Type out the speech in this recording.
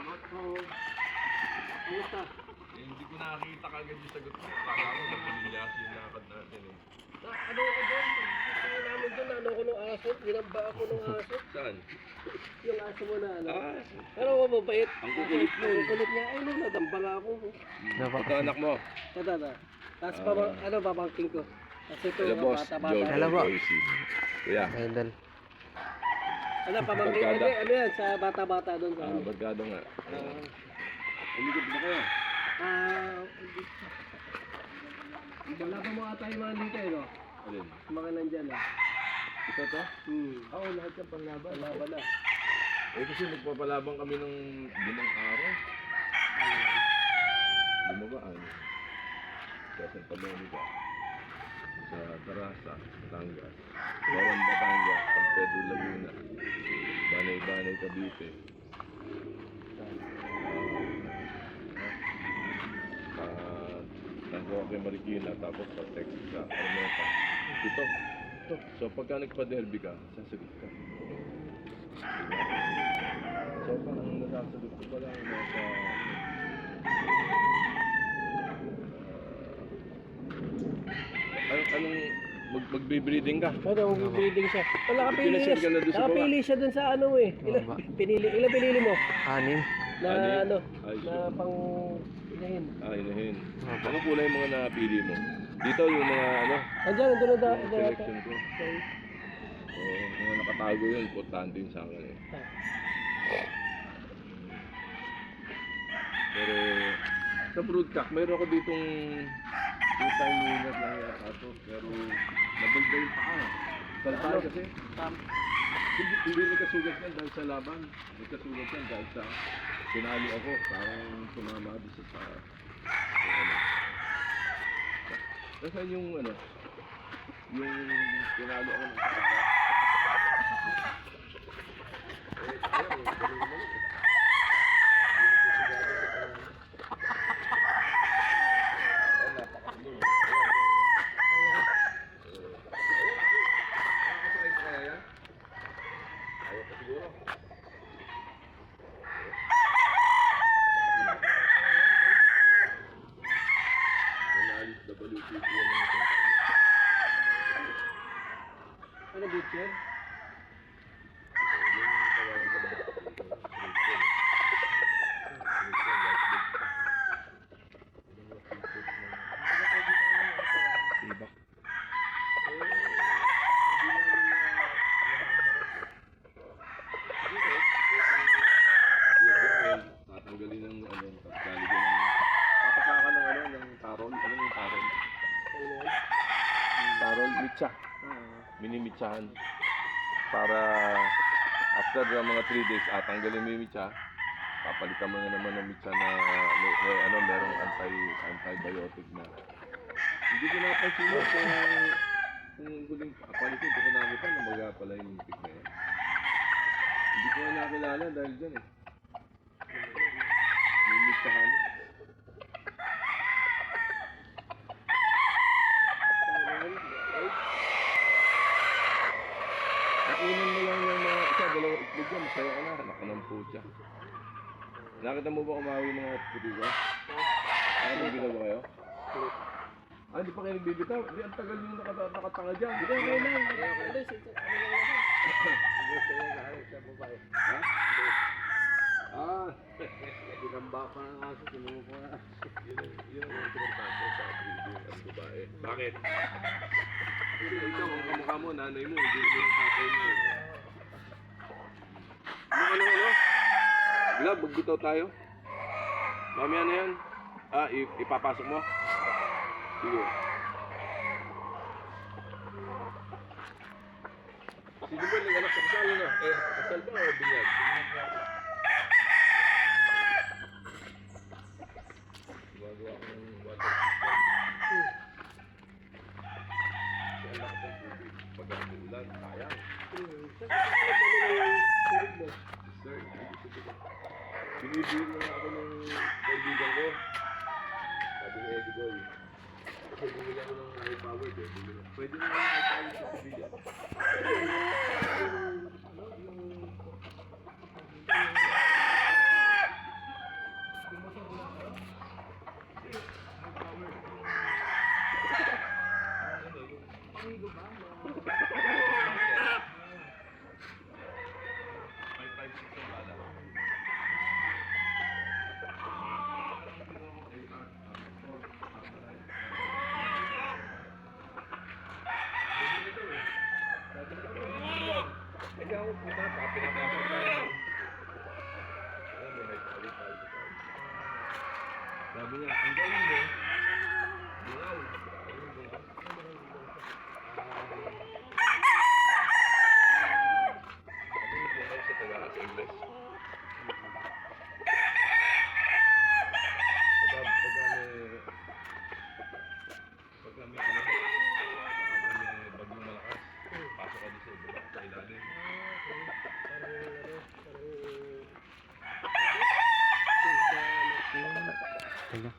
sagot? Oo. Kumusta? Hindi ko nakakita kagad yung sagot mo. Kala ko nagpamilyasi yung lakad natin eh. Ano ako doon? Gusto namin doon, ano ko ng aso? Ginamba ako ng aso. Saan? Yung aso mo na, ano? Ah, Pero ako mabait. ang kukulit mo. Ang kukulit niya. Ay, no, nadambala ako. Ito anak mo. Tata. Tapos babangking ko. Kasi ito, Hello boss, bata-bata. Joe. Hello, boss. Kuya. Idol. Ano, pamangking? Barkada. Ano yan? Sa bata-bata doon. Sa ano? Barkado nga. Ah, Umigod na kayo. wala pa mga tayo mga dito, eh, no? Alin? Mga nandyan, ah. Ito to? Oo, lahat yung panglaban. Panglaban na. Eh kasi nagpapalabang kami ng 5 araw. 5 ba? Ano? Sa Santa Monica. Sa Tarasa, Batangas. Bawan, Batangas. San Pedro, Laguna. Banay-Banay, Cavite. San Roque, Marikina. Tapos sa Texas, sa Armenta. Ito. So pagka nagpa-derby ka, sasagot ka. So parang nasasagot ko pala nasa anong magbe-breeding ka? Ano, mag-breeding siya. Nakapili Pinasend ka na doon sa baba. nakapili siya dun sa ano eh. Ilan Baba. pinili mo? 6. Na Ani? ano, Ay, na pang inahin. inahin. Opo. Anong kulay yung mga napili mo? Dito yung mga ano, Andiyan, doon na selection ko. Oo, mga nakatago yun, importante yun sa akin eh. Pero sa broodcock, meron ako ditong 2-time winner lang yata ito. Pero nabagda yung paa. Salpay kasi. Hindi nagkasugat yan dahil sa laban. Nagkasugat yan dahil sa pinali ako. Parang tumama doon sa ano. Nasaan yung ano? Yung pinalo ako ng paa. Ano beach yan? Tibak. Tatanggalin ng ano, lalagyan ng papasaka ng ano, ng tarol. Ano yung tarol? Tarol, mitsa. Mini-mitsahan. Para after mga 3 days, tanggalin mo yung mitsa. Papalitan mo na naman ng mitsa na ano, merong antibiotic na. Hindi ko napansin yun kung huling kapalitin, hindi ko nakita na maga pala yung pick na yan. Hindi ko na nakilala dahil dyan eh. Yung mitsahan. Nakunan mo lang yung mga isa, 2 itlog yan, masaya ka na, anak ka ng putya. Nakita mo ba kumawi yung mga puti ko? Nakita mo kayo? Hindi pa kayo nagbibitaw? Hindi, ang tagal yung nakatanga dyan. Hindi, okay lang. Ha? Ginamba pa ng aso, kinuha ko na. Yun ang importante sa breeding ang babae. Bakit? Ikaw, ang kamukha mo, nanay mo, hindi mo yung tatay mo. Ano? Glab, magbitaw tayo. Mamaya na yan. Ipapasok mo? Sige. Si Jumel, yung anak sa kasal, ano? Kasal ba o binyag? Gumagawa ko ng water system. Kaya lang akong tubig. Pag umuulan, sayang. Sir, binibigyan na ako ng kaibigan ko. Sabi ni Eddie Boy. Kasi bumili ako ng high power. Pwede mo yung high power sa Sevilla. puta, pinapasok tayo. Sabi niya, ang gawin mo, diyan. Sabi niya po kayo sa Tagalog sa English. Pagka may bagyong malakas, pasok ka doon sa ibaba, sa ilalim. Parang ano, Teka.